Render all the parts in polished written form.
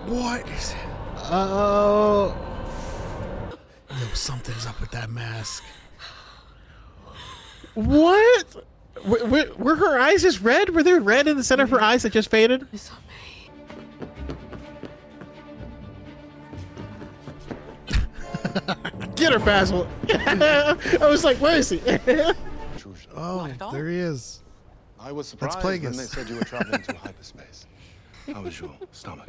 What is it? Oh. Yo, something's up with that mask. What? Were her eyes just red? Were there red in the center of her eyes that just faded? It's on me. Get her, Basil. I was like, where is he? Oh, there he is. I was That's surprised when Plagueis. they said you were traveling through hyperspace. How was your stomach?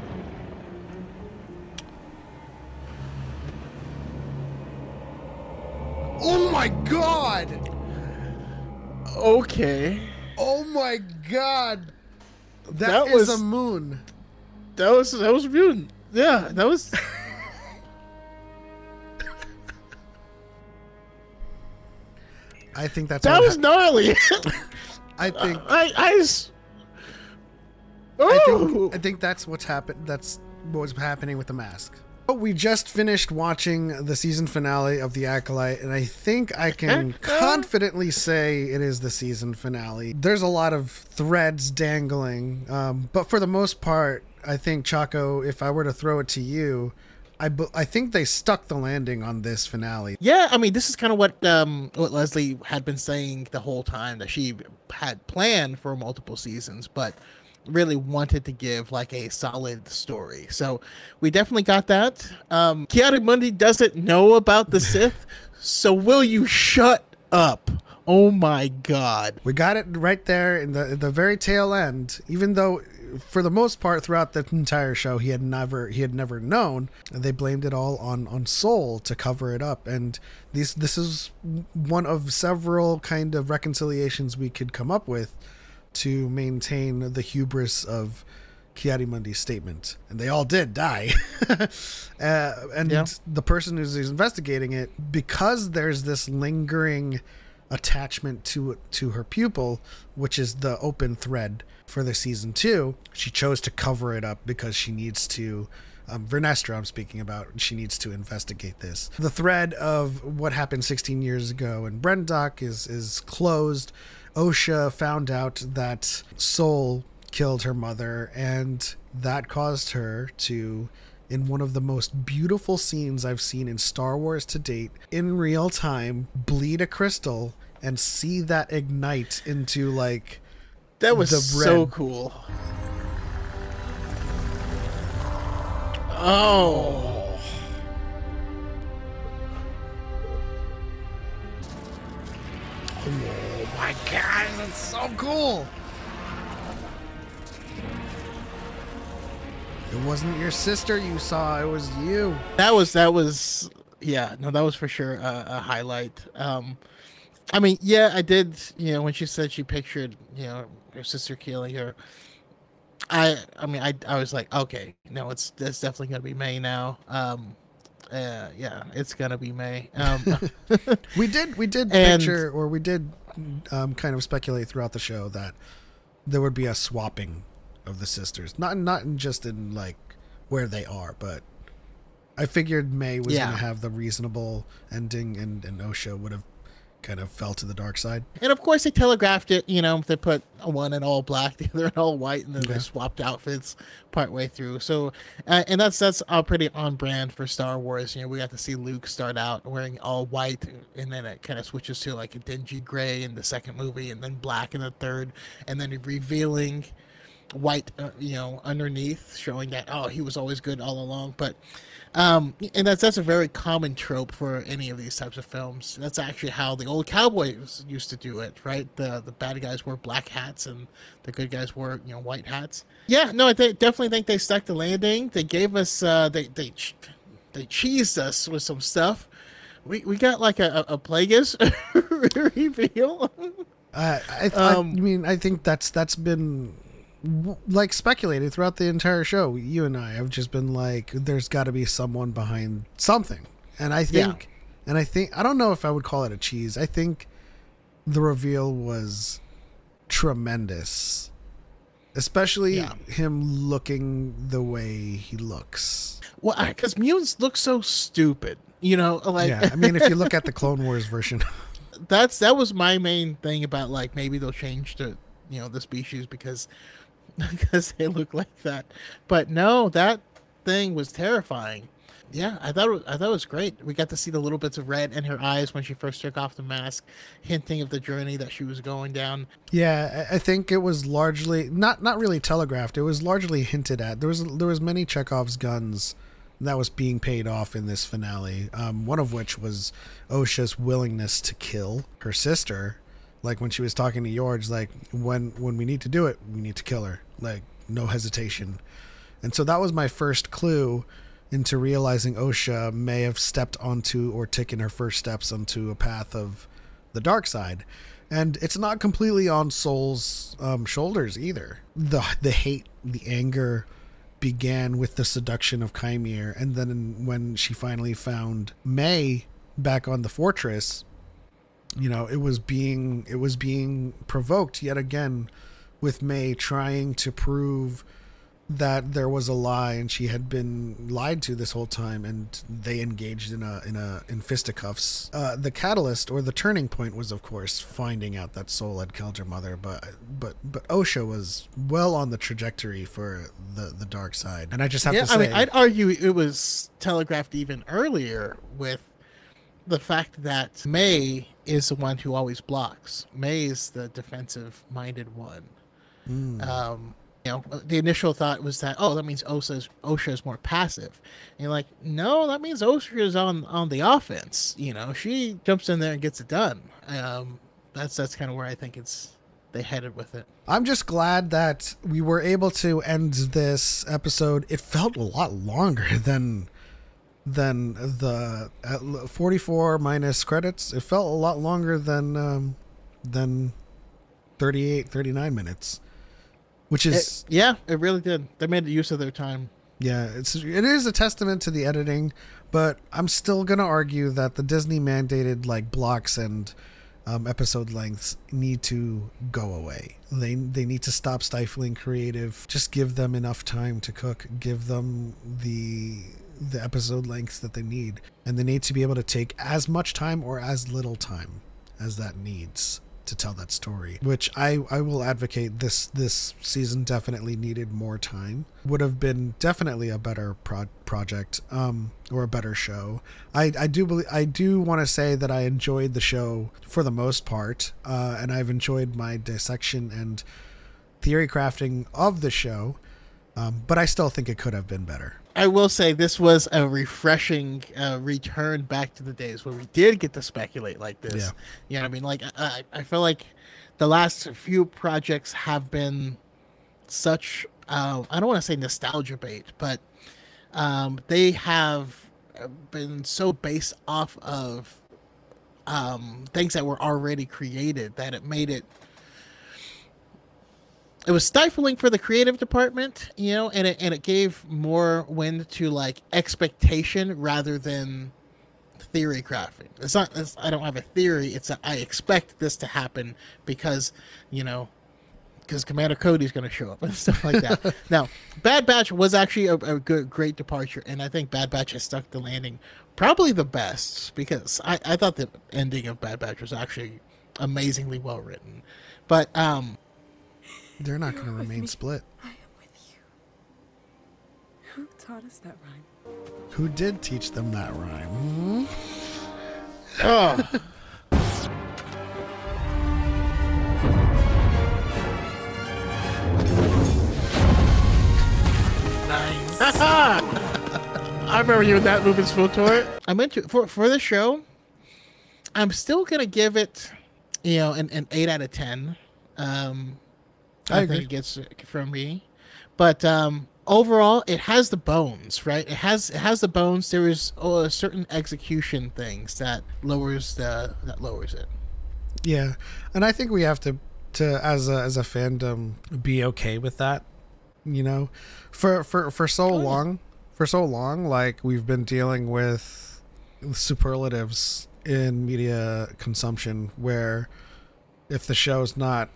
Oh my god! Okay. Oh my god! That that was is a moon. That was mutant. Yeah, that was. I think that's That what was gnarly. I think Oh! I think that's what's happened. That's what was happening with the mask. We just finished watching the season finale of The Acolyte, and I think I can confidently say it is the season finale. There's a lot of threads dangling, but for the most part, I think, Choco, if I were to throw it to you, I think they stuck the landing on this finale. Yeah, I mean, this is kind of what Leslie had been saying the whole time, that she had planned for multiple seasons, but really wanted to give like a solid story. So we definitely got that. Ki-Adi-Mundi doesn't know about the Sith, so will you shut up? Oh my god. We got it right there in the very tail end, even though for the most part throughout the entire show he had never known. They blamed it all on Soul to cover it up, and this is one of several kind of reconciliations we could come up with to maintain the hubris of Ki-Adi-Mundi's statement. And they all did die. The person who's investigating it, because there's this lingering attachment to her pupil, which is the open thread for the season 2, she chose to cover it up because she needs to Vernestra I'm speaking about, she needs to investigate this. The thread of what happened 16 years ago in Brendock is closed. Osha found out that Soul killed her mother, and that caused her to, in one of the most beautiful scenes I've seen in Star Wars to date, in real time, bleed a crystal and see that ignite into like That was the so red. cool. Oh. Oh my god, that's so cool. It wasn't your sister you saw, it was you. That was yeah, no, that was for sure a highlight. I mean, yeah, I did, when she said she pictured, her sister killing her, I mean, I was like, okay, no, it's definitely gonna be May now. Yeah, it's gonna be May. We did picture, or we did kind of speculate throughout the show that there would be a swapping of the sisters, not just in like where they are, but I figured May was gonna have the reasonable ending, and Osha would have kind of fell to the dark side. And of course they telegraphed it, they put one in all black, the other in all white, and then they swapped outfits partway through. So and that's pretty on brand for Star Wars. We got to see Luke start out wearing all white, and then it kind of switches to like a dingy gray in the second movie, and then black in the third, and then revealing white underneath, showing that he was always good all along. But and that's a very common trope for any of these types of films. That's actually how the old cowboys used to do it, right? The bad guys wore black hats and the good guys wore white hats. Yeah, no, I definitely think they stuck the landing. They gave us they cheesed us with some stuff. We got like a Plagueis reveal. I mean, I think that's been like speculated throughout the entire show. You and I have just been like, there's got to be someone behind something, and I think I don't know if I would call it a cheese. I think the reveal was tremendous, especially him looking the way he looks. Well, because mutants look so stupid, like. Yeah, I mean, if you look at the Clone Wars version, that was my main thing about like maybe they'll change the the species because they look like that. But no, that thing was terrifying. Yeah, I thought it was great. We got to see the little bits of red in her eyes when she first took off the mask, hinting of the journey that she was going down. Yeah, I think it was largely not really telegraphed. It was largely hinted at. There was many Chekhov's guns that was being paid off in this finale. One of which was Osha's willingness to kill her sister. Like when she was talking to George, like when we need to do it, we need to kill her. Like no hesitation. And so that was my first clue into realizing Osha may have stepped onto or taken her first steps onto a path of the dark side. And it's not completely on Soul's shoulders either. The hate, the anger began with the seduction of Chimere, and then when she finally found May back on the fortress, you know, it was being provoked yet again with May trying to prove that there was a lie and she had been lied to this whole time, and they engaged in fisticuffs. The catalyst or the turning point was, of course, finding out that Soul had killed her mother, but Osha was well on the trajectory for the dark side. And I just have to say, I mean, I'd argue it was telegraphed even earlier with the fact that May is the one who always blocks. May is the defensive minded one. You know, the initial thought was that, oh, that means Osha is more passive. And you're like, no, that means Osha is on the offense. You know, she jumps in there and gets it done. That's kind of where I think they headed with it. I'm just glad that we were able to end this episode. It felt a lot longer than the 44 minus credits. It felt a lot longer than 39 minutes. Which is it really did. They made use of their time. Yeah, it is a testament to the editing, but I'm still gonna argue that the Disney mandated like blocks and episode lengths need to go away. They need to stop stifling creative. Just give them enough time to cook. Give them the episode lengths that they need, and they need to be able to take as much time or as little time as that needs to tell that story, which I will advocate. This season definitely needed more time. Would have been definitely a better project or a better show. I do want to say that I enjoyed the show for the most part, and I've enjoyed my dissection and theory crafting of the show, but I still think it could have been better. I will say this was a refreshing return back to the days where we did get to speculate like this. Yeah. You know what I mean? Like, I feel like the last few projects have been such, I don't want to say nostalgia bait, but they have been so based off of things that were already created that it made it was stifling for the creative department, you know, and it gave more wind to like expectation rather than theory crafting. I don't have a theory. I expect this to happen because Commander Cody's going to show up and stuff like that. Now, Bad Batch was actually a great departure, and I think Bad Batch has stuck the landing probably the best because I thought the ending of Bad Batch was actually amazingly well written, but they're not going to remain split. I am with you. Who taught us that rhyme? Who did teach them that rhyme? Oh. Nice. I remember you in that movie, Tour. I'm into for the show. I'm still gonna give it, an 8 out of 10. I think it gets it from me, but overall, it has the bones, right? It has the bones. There is certain execution things that lowers it. Yeah, and I think we have to as a fandom be okay with that. For so long, like we've been dealing with superlatives in media consumption, where if the show's not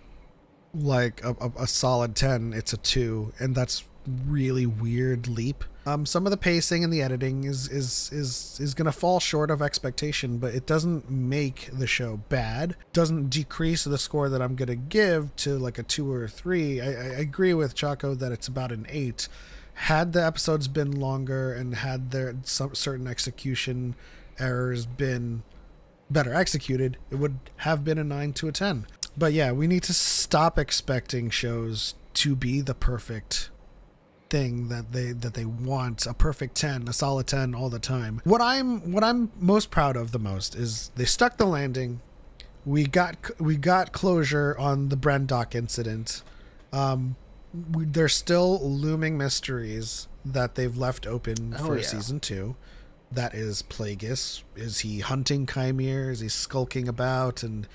like a solid 10, it's a 2, and that's really weird leap. Some of the pacing and the editing is gonna fall short of expectation, but it doesn't make the show bad. Doesn't decrease the score that I'm gonna give to like a 2 or a 3. I agree with Choco that it's about an 8. had the episodes been longer and had their some certain execution errors been better executed, it would have been a 9 to a 10. But yeah, we need to stop expecting shows to be the perfect thing that they want, a perfect 10, a solid 10 all the time. What I'm most proud of the most is they stuck the landing. We got closure on the Brendock incident. There's still looming mysteries that they've left open for season 2. That is Plagueis. Is he hunting Chimere? Is he skulking about and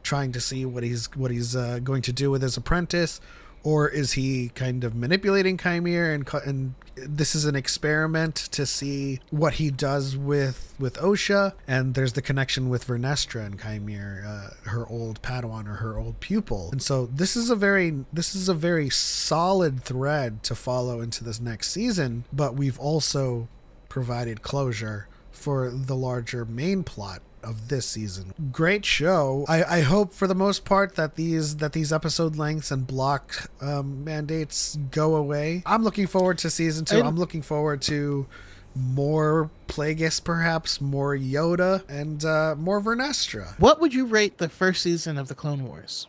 trying to see what he's going to do with his apprentice? Or is he kind of manipulating Chimere and this is an experiment to see what he does with Osha? And there's the connection with Vernestra and Chimere, her old Padawan or her old pupil. And so this is a very solid thread to follow into this next season, but we've also provided closure for the larger main plot of this season. Great show. I hope for the most part that these episode lengths and block mandates go away. I'm looking forward to season 2. I'm looking forward to more Plagueis, perhaps more Yoda, and more Vernestra. What would you rate the first season of the Clone Wars?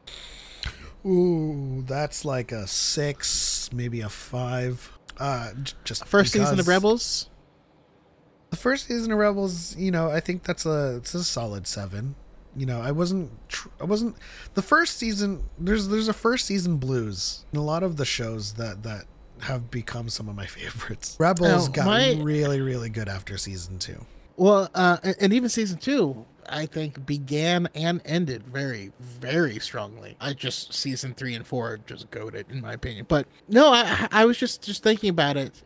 Ooh, that's like a 6, maybe a 5. Just first season of Rebels. The first season of Rebels, I think it's a solid 7. I wasn't the first season. There's a first season blues in a lot of the shows that have become some of my favorites. Rebels got really, really good after season 2. Well, and even season 2, I think, began and ended very, very strongly. Season 3 and 4 just goated, in my opinion. But no, I was just thinking about it,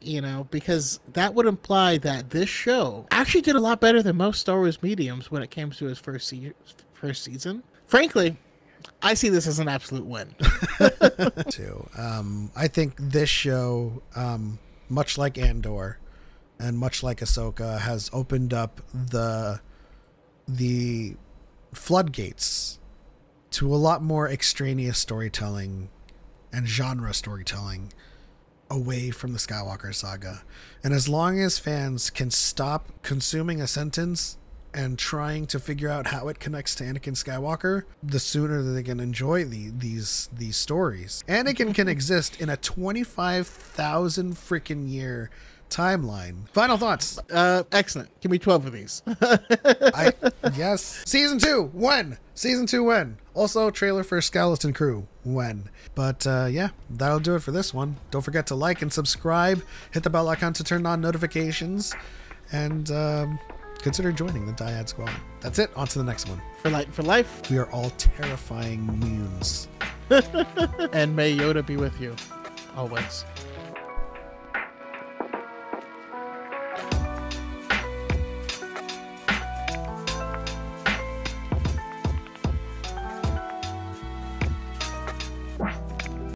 because that would imply that this show actually did a lot better than most Star Wars mediums when it came to its first season. Frankly, I see this as an absolute win. Too. I think this show, much like Andor and much like Ahsoka, has opened up the floodgates to a lot more extraneous storytelling and genre storytelling away from the Skywalker saga. And as long as fans can stop consuming a sentence and trying to figure out how it connects to Anakin Skywalker, the sooner that they can enjoy these stories. Anakin can exist in a 25,000 freaking year timeline. Final thoughts. Excellent. Give me 12 of these. Yes. Season 2, when? Season 2, when? Also, trailer for Skeleton Crew, when? But yeah, that'll do it for this one. Don't forget to like and subscribe. Hit the bell icon to turn on notifications. And consider joining the DYAD Squad. That's it. On to the next one. For life. We are all terrifying mutants. And may Yoda be with you always.